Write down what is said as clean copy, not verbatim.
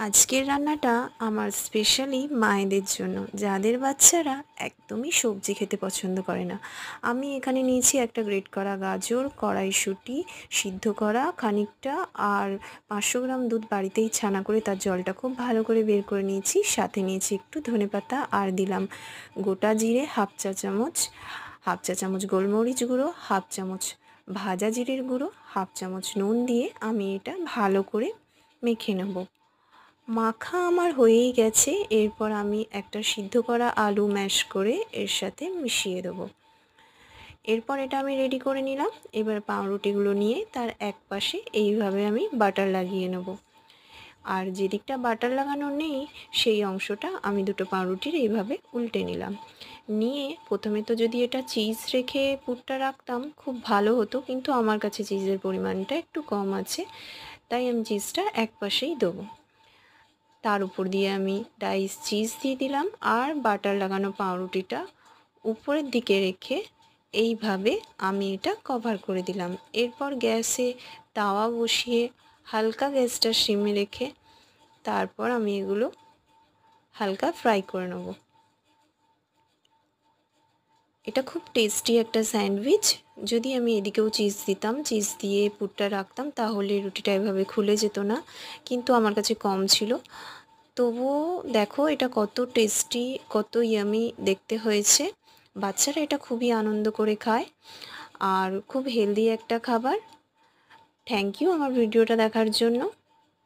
আজকের রান্নাটা আমার স্পেশালি মায়েদের জন্য, যাদের বাচ্চারা একদমই সবজি খেতে পছন্দ করে না। আমি এখানে নিয়েছি একটা গ্রেট করা গাজর, কড়াইশুঁটি সিদ্ধ করা খানিকটা, আর 500 গ্রাম দুধ বাড়িতেই ছানা করে তার জলটা খুব ভালো করে বের করে নিয়েছি। সাথে নিয়েছি একটু ধনেপাতা, আর দিলাম গোটা জিরে হাফ চা চামচ গোলমরিচ গুঁড়ো, হাফ চামচ ভাজা জিরের গুঁড়ো, হাফ চামচ নুন দিয়ে আমি এটা ভালো করে মেখে নেব। মাখা আমার হয়েই গেছে। এরপর আমি একটা সিদ্ধ করা আলু ম্যাশ করে এর সাথে মিশিয়ে দেবো। এরপর এটা আমি রেডি করে নিলাম। এবার পাউরুটিগুলো নিয়ে তার এক পাশে এইভাবে আমি বাটার লাগিয়ে নেব, আর যে দিকটা বাটার লাগানো নেই সেই অংশটা আমি দুটো পাউরুটির এইভাবে উল্টে নিলাম। নিয়ে প্রথমে তো যদি এটা চিজ রেখে পুরটা রাখতাম খুব ভালো হতো, কিন্তু আমার কাছে চিজের পরিমাণটা একটু কম আছে, তাই আমি চিজটা এক পাশেই দেবো। তার উপর দিয়ে আমি ডাইস চিজ দিয়ে দিলাম, আর বাটার লাগানো পাউরুটিটা উপরের দিকে রেখে এইভাবে আমি এটা কভার করে দিলাম। এরপর গ্যাসে তাওয়া বসিয়ে হালকা গ্যাসটা সিমে রেখে তারপর আমি এগুলো হালকা ফ্রাই করে নেব। এটা খুব টেস্টি একটা স্যান্ডউইচ। যদি আমি এদিকেও চিজ দিতাম, চিজ দিয়ে পুরটা রাখতাম, তাহলে রুটিটা এভাবে খুলে যেত না, কিন্তু আমার কাছে কম ছিল। তবুও দেখো এটা কত টেস্টি, কত ইয়ামি দেখতে হয়েছে। বাচ্চারা এটা খুবই আনন্দ করে খায়, আর খুব হেলদি একটা খাবার। থ্যাংক ইউ আমার ভিডিওটা দেখার জন্য।